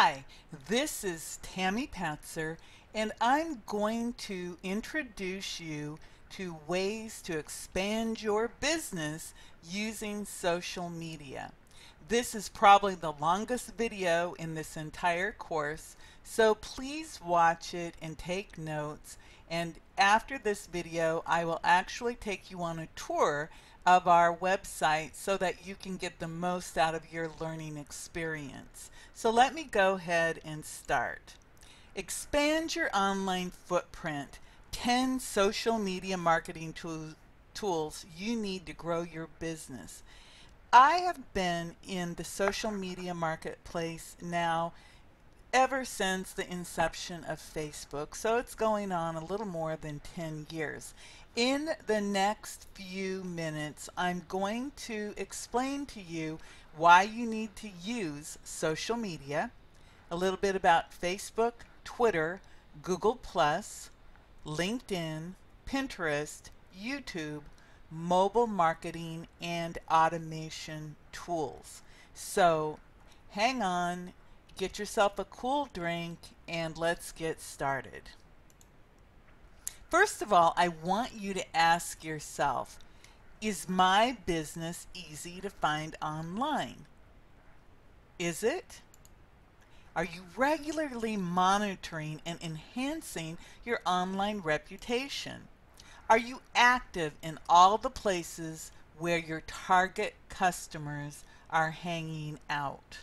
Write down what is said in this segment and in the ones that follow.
Hi, this is Tammy Patzer, and I'm going to introduce you to ways to expand your business using social media. This is probably the longest video in this entire course, so please watch it and take notes. And after this video, I will actually take you on a tour of our website so that you can get the most out of your learning experience. So let me go ahead and start. Expand your online footprint. 10 social media marketing tools you need to grow your business. I have been in the social media marketplace now ever since the inception of Facebook, so it's going on a little more than 10 years. In the next few minutes, I'm going to explain to you why you need to use social media, a little bit about Facebook, Twitter, Google+, LinkedIn, Pinterest, YouTube, mobile marketing, and automation tools. So hang on, get yourself a cool drink, and let's get started. First of all, I want you to ask yourself, is my business easy to find online? Is it? Are you regularly monitoring and enhancing your online reputation? Are you active in all the places where your target customers are hanging out?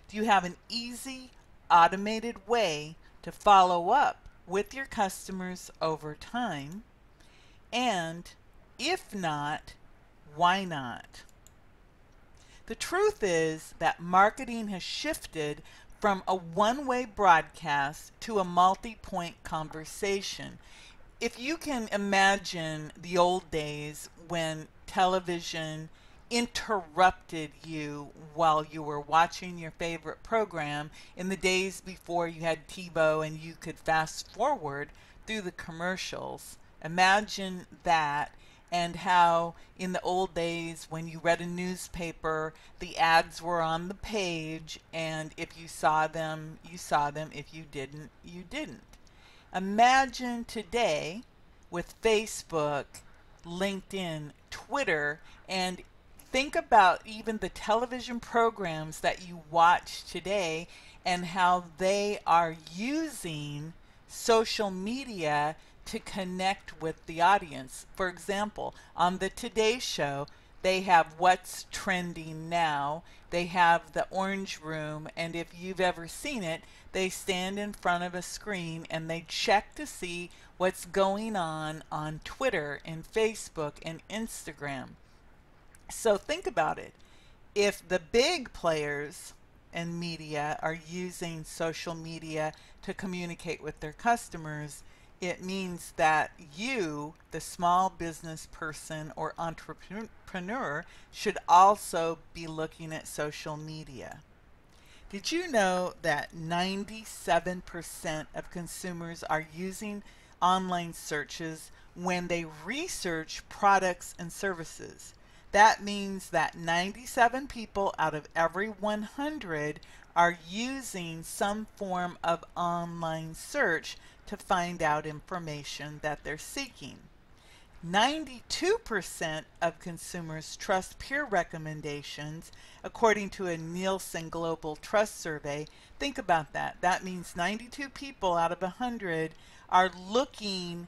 Do you have an easy, automated way to follow up with your customers over time? And if not, why not? The truth is that marketing has shifted from a one-way broadcast to a multi-point conversation. If you can imagine the old days when television interrupted you while you were watching your favorite program, in the days before you had TiVo and you could fast forward through the commercials, imagine that, and how in the old days when you read a newspaper, the ads were on the page, and if you saw them, you saw them. If you didn't, you didn't. Imagine today with Facebook, LinkedIn, Twitter, and think about even the television programs that you watch today and how they are using social media to connect with the audience. For example, on the Today Show, they have What's Trending Now. They have the Orange Room, and if you've ever seen it, they stand in front of a screen and they check to see what's going on Twitter and Facebook and Instagram. So think about it. If the big players and media are using social media to communicate with their customers, it means that you, the small business person or entrepreneur, should also be looking at social media. Did you know that 97% of consumers are using online searches when they research products and services? That means that 97 people out of every 100 are using some form of online search to find out information that they're seeking. 92% of consumers trust peer recommendations, according to a Nielsen Global Trust Survey. Think about that. That means 92 people out of 100 are looking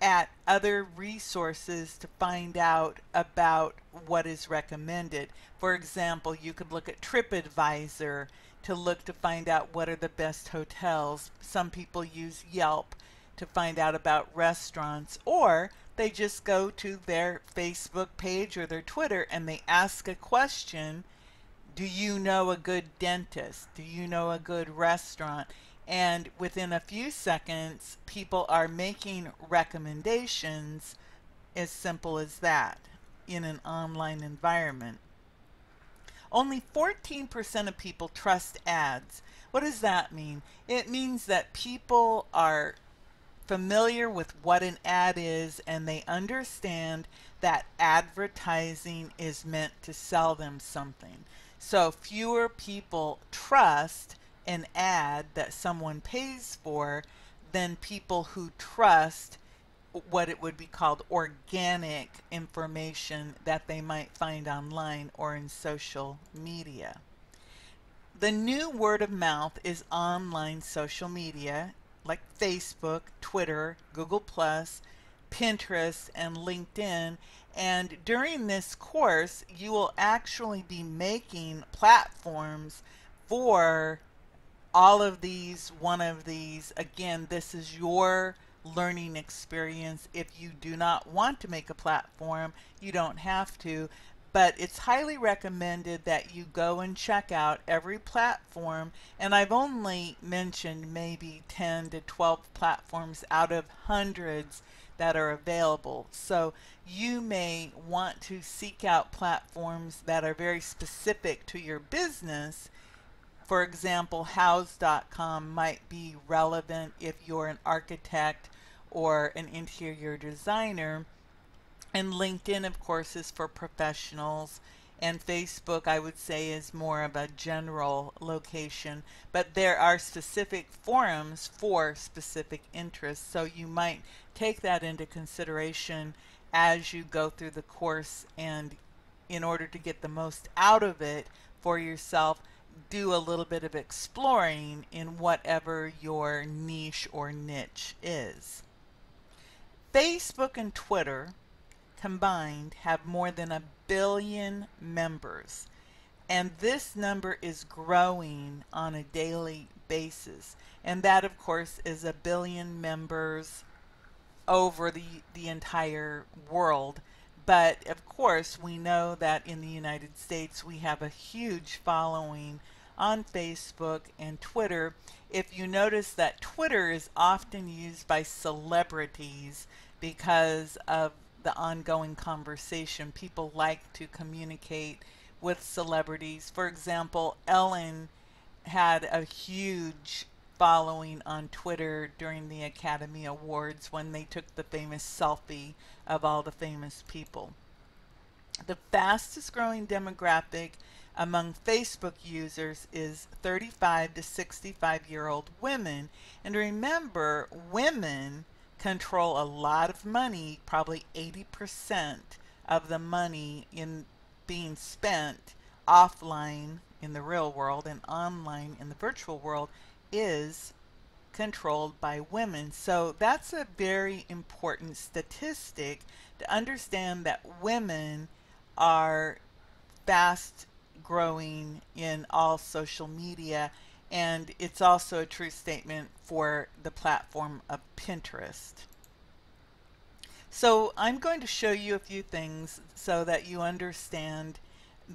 at other resources to find out about what is recommended. For example, you could look at TripAdvisor to find out what are the best hotels. Some people use Yelp to find out about restaurants, or they just go to their Facebook page or their Twitter and they ask a question. Do you know a good dentist? Do you know a good restaurant? And within a few seconds, people are making recommendations, as simple as that, in an online environment. Only 14% of people trust ads. What does that mean? It means that people are familiar with what an ad is and they understand that advertising is meant to sell them something. So fewer people trust an ad that someone pays for than people who trust what it would be called organic information that they might find online or in social media. The new word of mouth is online social media like Facebook, Twitter, Google+, Pinterest, and LinkedIn. And during this course, you will actually be making platforms for all of these, one of these. Again, this is your learning experience. If you do not want to make a platform, you don't have to, but it's highly recommended that you go and check out every platform. And I've only mentioned maybe 10 to 12 platforms out of hundreds that are available. So you may want to seek out platforms that are very specific to your business. For example, house.com might be relevant if you're an architect or an interior designer. And LinkedIn, of course, is for professionals. And Facebook, I would say, is more of a general location. But there are specific forums for specific interests. So you might take that into consideration as you go through the course. And in order to get the most out of it for yourself, do a little bit of exploring in whatever your niche or niche is. Facebook and Twitter combined have more than 1 billion members, and this number is growing on a daily basis. And that, of course, is 1 billion members over the entire world. But of course, we know that in the United States we have a huge following on Facebook and Twitter. If you notice that Twitter is often used by celebrities because of the ongoing conversation, people like to communicate with celebrities. For example, Ellen had a huge following on Twitter during the Academy Awards when they took the famous selfie of all the famous people. The fastest growing demographic among Facebook users is 35 to 65-year-old women. And remember, women control a lot of money. Probably 80% of the money in being spent offline in the real world and online in the virtual world is controlled by women. So that's a very important statistic to understand that women are fast growing in all social media, and it's also a true statement for the platform of Pinterest. So I'm going to show you a few things so that you understand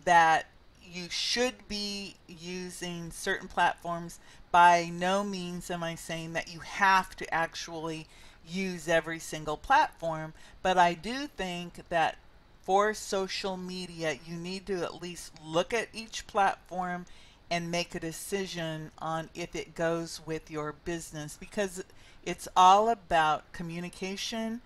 that you should be using certain platforms. By no means am I saying that you have to actually use every single platform, but I do think that for social media, you need to at least look at each platform and make a decision on if it goes with your business, because it's all about communication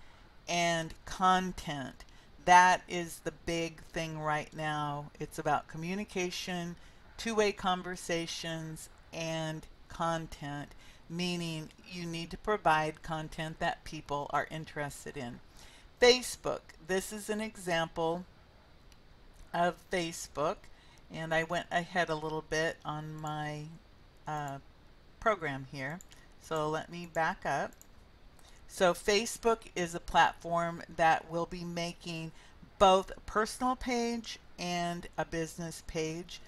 and content. That is the big thing right now. It's about communication, two-way conversations, and content, meaning you need to provide content that people are interested in. Facebook. This is an example of Facebook, and I went ahead a little bit on my program here. So let me back up. So Facebook is a platform that will be making both a personal page and a business page.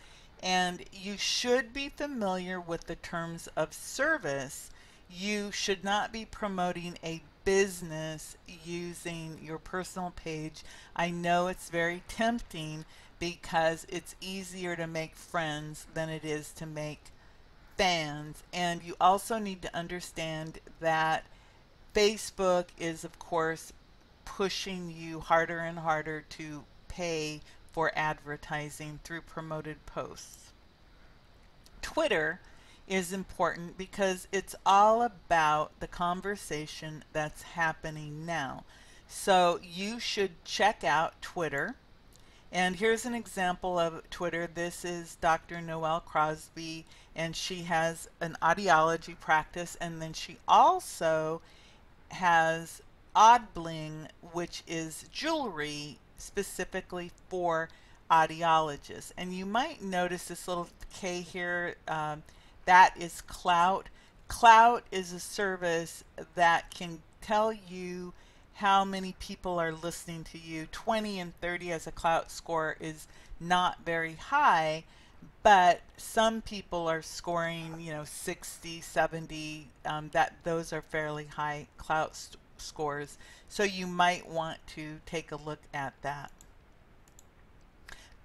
And you should be familiar with the terms of service. You should not be promoting a business using your personal page. I know it's very tempting because it's easier to make friends than it is to make fans. And you also need to understand that Facebook is, of course, pushing you harder and harder to pay for advertising through promoted posts. Twitter is important because it's all about the conversation that's happening now. So you should check out Twitter, And here's an example of Twitter. This is Dr. Noelle Crosby, and she has an audiology practice, and then she also has Odd Bling, which is jewelry specifically for audiologists. And you might notice this little K here. That is Clout. Clout is a service that can tell you how many people are listening to you. 20 and 30 as a Clout score is not very high, but some people are scoring, 60, 70. Those are fairly high Clout scores. So you might want to take a look at that.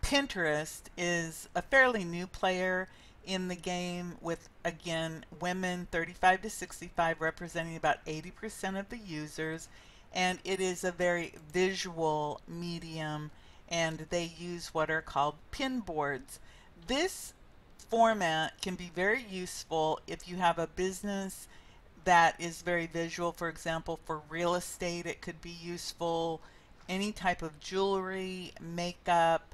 Pinterest is a fairly new player in the game with, again, women 35 to 65 representing about 80% of the users, and it is a very visual medium, and they use what are called pin boards. This format can be very useful if you have a business that is very visual. For example, for real estate, it could be useful. Any type of jewelry, makeup,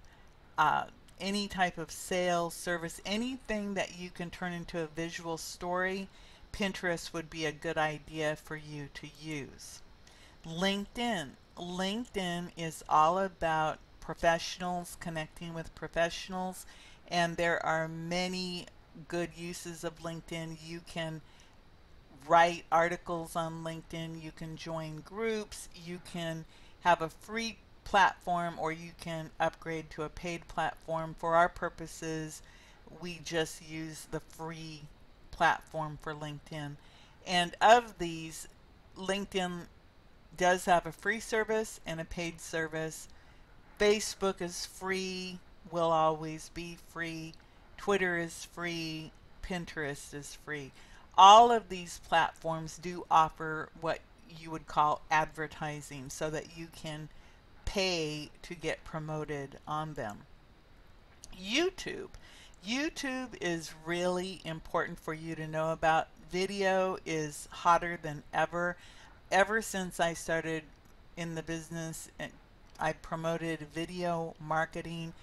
any type of sales, service, anything that you can turn into a visual story, Pinterest would be a good idea for you to use. LinkedIn. LinkedIn is all about professionals connecting with professionals, and there are many good uses of LinkedIn. You can write articles on LinkedIn, you can join groups, you can have a free platform, or you can upgrade to a paid platform. For our purposes, we just use the free platform for LinkedIn. And of these, LinkedIn does have a free service and a paid service. Facebook is free, will always be free. Twitter is free. Pinterest is free. All of these platforms do offer what you would call advertising, so that you can pay to get promoted on them. YouTube. YouTube is really important for you to know about. Video is hotter than ever. Ever since I started in the business, I promoted video marketing.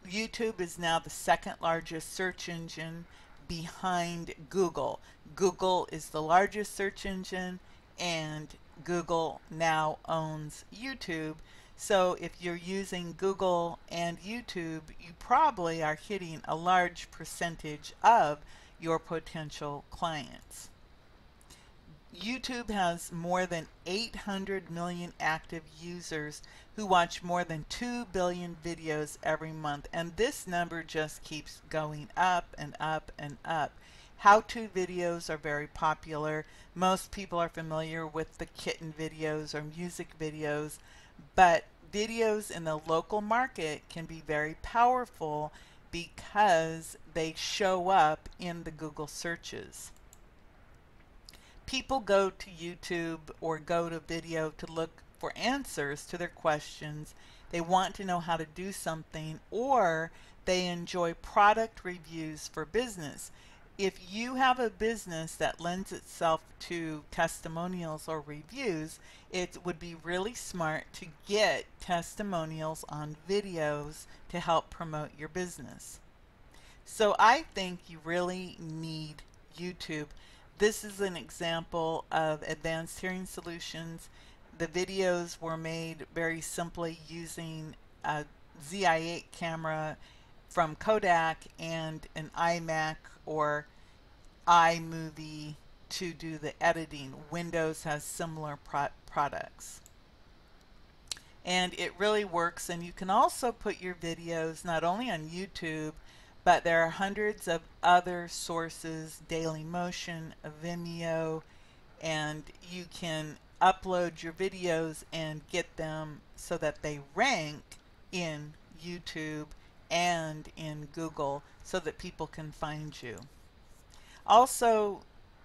YouTube is now the second largest search engine behind Google. Google is the largest search engine, and Google now owns YouTube. So if you're using Google and YouTube, you probably are hitting a large percentage of your potential clients. YouTube has more than 800 million active users who watch more than 2 billion videos every month, and this number just keeps going up and up and up. How-to videos are very popular. Most people are familiar with the kitten videos or music videos, but videos in the local market can be very powerful because they show up in the Google searches. People go to YouTube or go to video to look for answers to their questions. They want to know how to do something, or they enjoy product reviews for business. If you have a business that lends itself to testimonials or reviews, it would be really smart to get testimonials on videos to help promote your business. So I think you really need YouTube. This is an example of Advanced Hearing Solutions. The videos were made very simply using a ZI-8 camera from Kodak and an iMac or iMovie to do the editing. Windows has similar products. And it really works, and you can also put your videos not only on YouTube, but there are hundreds of other sources, Dailymotion, Vimeo, and you can upload your videos and get them so that they rank in YouTube and in Google so that people can find you. Also,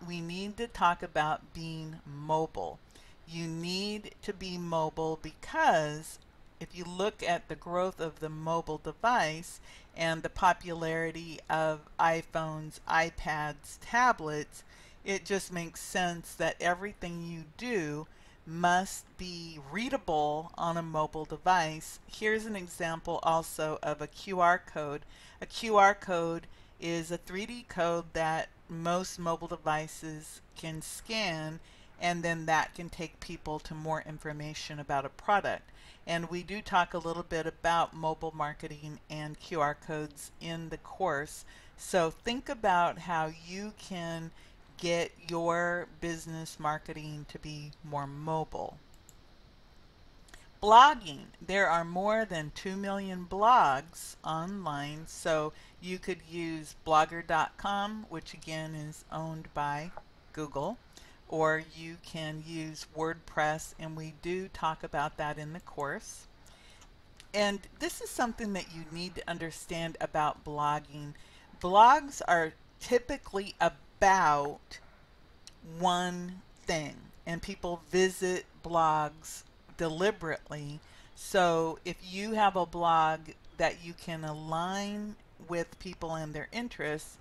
we need to talk about being mobile. You need to be mobile because if you look at the growth of the mobile device and the popularity of iPhones, iPads, tablets, it just makes sense that everything you do must be readable on a mobile device. Here's an example also of a QR code. A QR code is a 3D code that most mobile devices can scan, and then that can take people to more information about a product. And we do talk a little bit about mobile marketing and QR codes in the course. So think about how you can get your business marketing to be more mobile. Blogging. There are more than 2 million blogs online, so you could use blogger.com, which again is owned by Google, or you can use WordPress, and we do talk about that in the course. And this is something that you need to understand about blogging. Blogs are typically about one thing, and people visit blogs deliberately. So if you have a blog that you can align with people and their interests,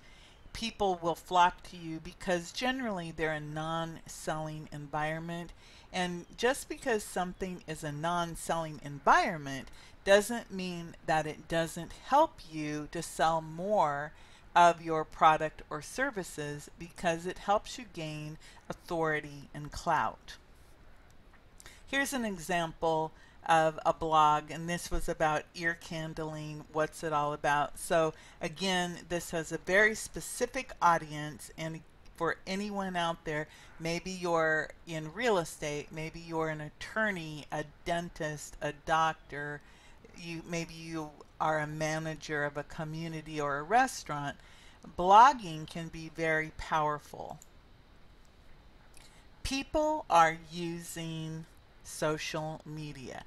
people will flock to you because generally they're a non-selling environment. And just because something is a non-selling environment doesn't mean that it doesn't help you to sell more of your product or services, because it helps you gain authority and clout. Here's an example of a blog, and this was about ear candling. What's it all about? So again, this has a very specific audience, and for anyone out there, maybe you're in real estate, maybe you're an attorney, a dentist, a doctor, maybe you are a manager of a community or a restaurant. Blogging can be very powerful. People are using social media.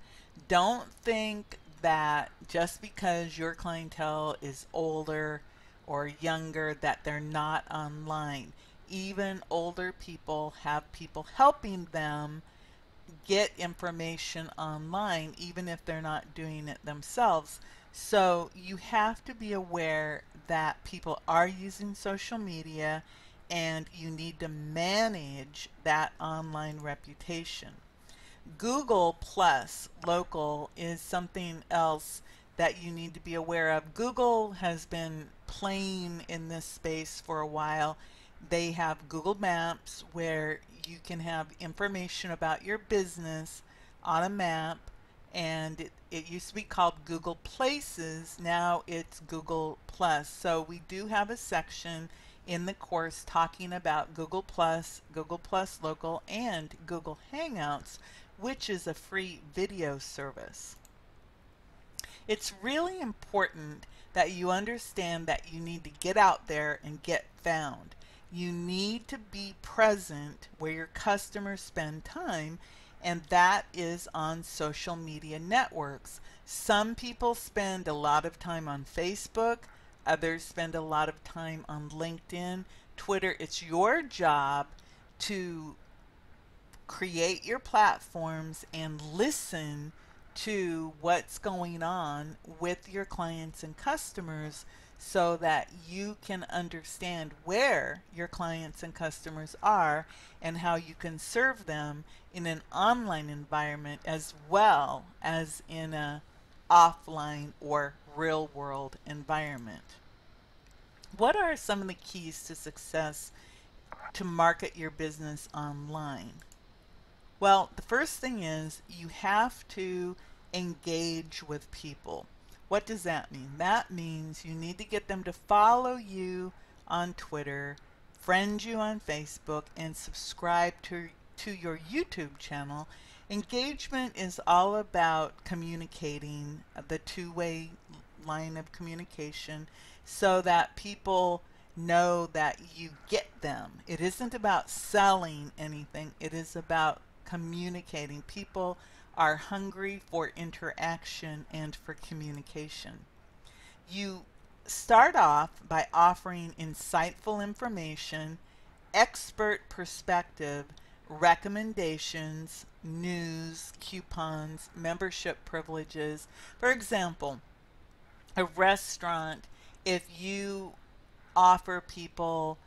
Don't think that just because your clientele is older or younger that they're not online. Even older people have people helping them get information online, even if they're not doing it themselves. So you have to be aware that people are using social media, and you need to manage that online reputation. Google Plus Local is something else that you need to be aware of. Google has been playing in this space for a while. They have Google Maps where you can have information about your business on a map, and it used to be called Google Places. Now it's Google Plus. So we do have a section in the course talking about Google Plus Local, and Google Hangouts, which is a free video service. It's really important that you understand that you need to get out there and get found. You need to be present where your customers spend time, and that is on social media networks. Some people spend a lot of time on Facebook, others spend a lot of time on LinkedIn, Twitter. It's your job to create your platforms and listen to what's going on with your clients and customers, so that you can understand where your clients and customers are and how you can serve them in an online environment as well as in a offline or real world environment. What are some of the keys to success to market your business online? Well, the first thing is you have to engage with people. What does that mean? That means you need to get them to follow you on Twitter, friend you on Facebook, and subscribe to your YouTube channel. Engagement is all about communicating, the two-way line of communication, so that people know that you get them. It isn't about selling anything. It is about communicating. People are hungry for interaction and for communication. You start off by offering insightful information, expert perspective, recommendations, news, coupons, membership privileges. For example, a restaurant, if you offer people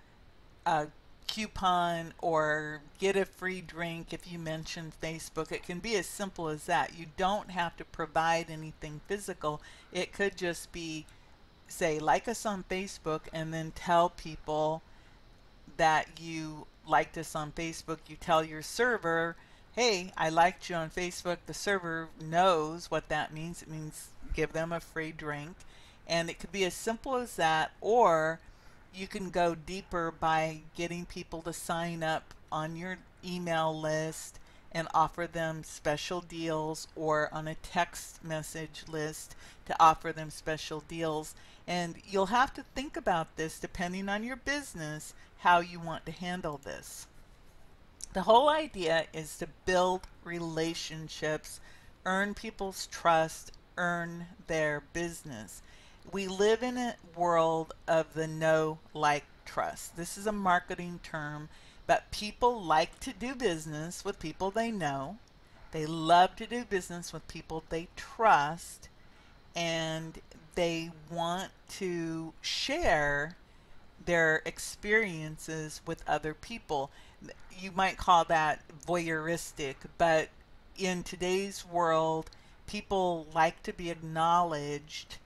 a coupon or get a free drink if you mention Facebook. It can be as simple as that. You don't have to provide anything physical. It could just be, say, like us on Facebook, and then tell people that you liked us on Facebook. You tell your server, hey, I liked you on Facebook. The server knows what that means. It means give them a free drink. And it could be as simple as that, or you can go deeper by getting people to sign up on your email list and offer them special deals, or on a text message list to offer them special deals. And you'll have to think about this depending on your business, how you want to handle this. The whole idea is to build relationships, earn people's trust, earn their business. We live in a world of the know, like, trust. This is a marketing term, but people like to do business with people they know. They love to do business with people they trust, and they want to share their experiences with other people. You might call that voyeuristic, but in today's world, people like to be acknowledged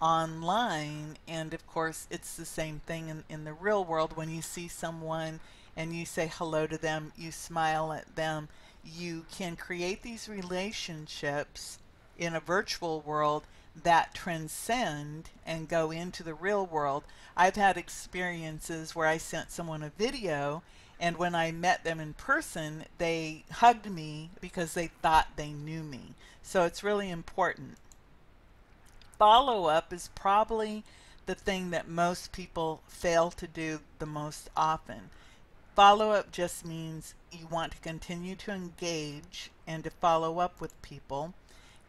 online, and of course it's the same thing in the real world. When you see someone and you say hello to them, you smile at them, you can create these relationships in a virtual world that transcend and go into the real world. I've had experiences where I sent someone a video, and when I met them in person, they hugged me because they thought they knew me. So it's really important. Follow-up is probably the thing that most people fail to do the most often. Follow-up just means you want to continue to engage and to follow up with people,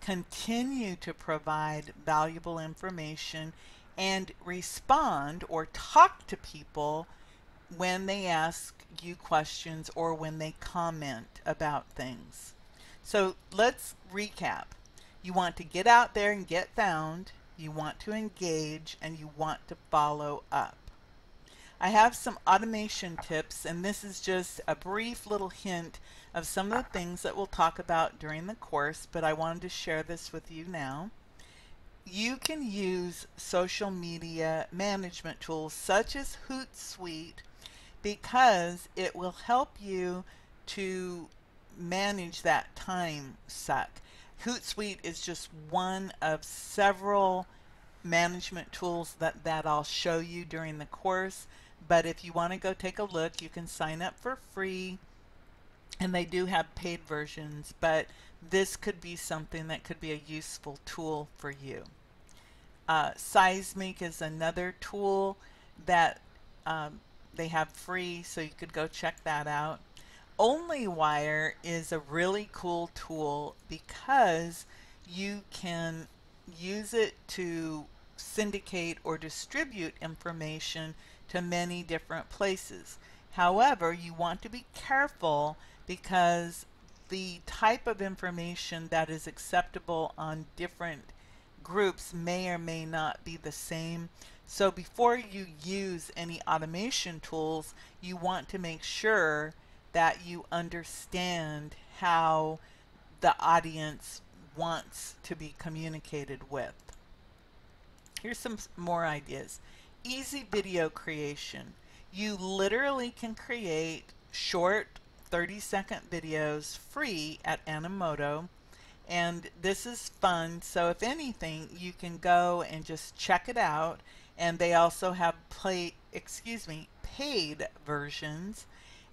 continue to provide valuable information, and respond or talk to people when they ask you questions or when they comment about things. So let's recap. You want to get out there and get found, you want to engage, and you want to follow up. I have some automation tips, and this is just a brief little hint of some of the things that we'll talk about during the course, but I wanted to share this with you now. You can use social media management tools such as Hootsuite because it will help you to manage that time suck. Hootsuite is just one of several management tools that I'll show you during the course, but if you want to go take a look, you can sign up for free, and they do have paid versions, but this could be something that could be a useful tool for you. Seismic is another tool that they have free, so you could go check that out. OnlyWire is a really cool tool because you can use it to syndicate or distribute information to many different places. However, you want to be careful because the type of information that is acceptable on different groups may or may not be the same. So before you use any automation tools, you want to make sure that you understand how the audience wants to be communicated with. Here's some more ideas. Easy video creation. You literally can create short 30-second videos free at Animoto, and this is fun. So if anything, you can go and just check it out, and they also have paid versions,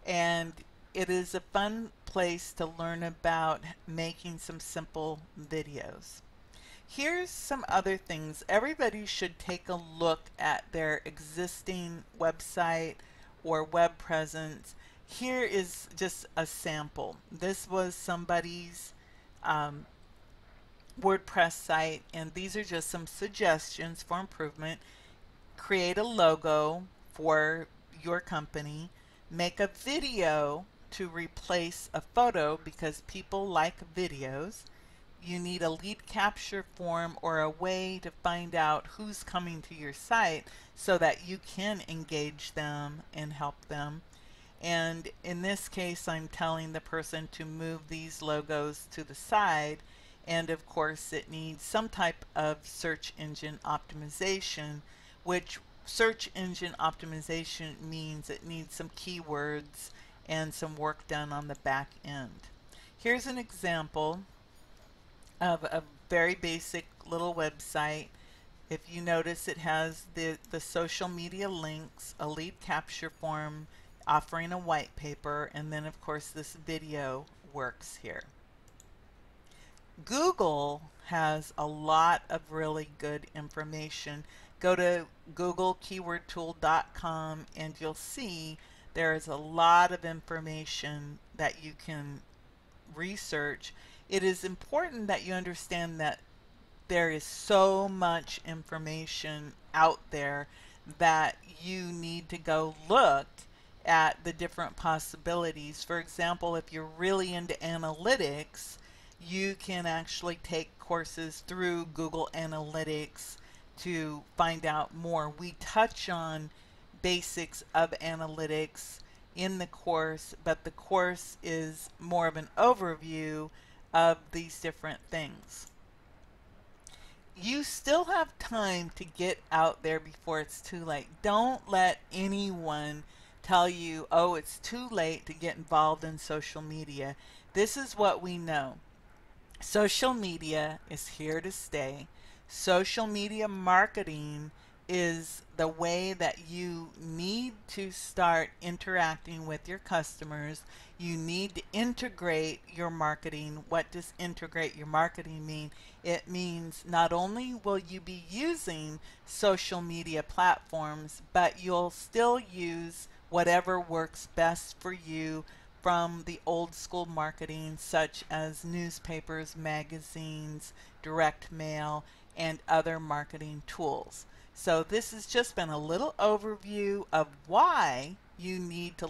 and it is a fun place to learn about making some simple videos. Here's some other things. Everybody should take a look at their existing website or web presence. Here is just a sample. This was somebody's WordPress site, and these are just some suggestions for improvement. Create a logo for your company. Make a video to replace a photo because people like videos. You need a lead capture form or a way to find out who's coming to your site so that you can engage them and help them. And in this case, I'm telling the person to move these logos to the side. And of course, it needs some type of search engine optimization, which search engine optimization means it needs some keywords and some work done on the back end. Here's an example of a very basic little website. If you notice, it has the social media links, a lead capture form, offering a white paper, and then of course this video works here. Google has a lot of really good information. Go to googlekeywordtool.com and you'll see there is a lot of information that you can research. It is important that you understand that there is so much information out there that you need to go look at the different possibilities. For example, if you're really into analytics, you can actually take courses through Google Analytics to find out more. We touch on basics of analytics in the course, but the course is more of an overview of these different things. You still have time to get out there before it's too late. Don't let anyone tell you, oh, it's too late to get involved in social media. This is what we know. Social media is here to stay. Social media marketing is the way that you need to start interacting with your customers. You need to integrate your marketing. What does integrate your marketing mean? It means not only will you be using social media platforms, but you'll still use whatever works best for you from the old school marketing, such as newspapers, magazines, direct mail, and other marketing tools. So this has just been a little overview of why you need to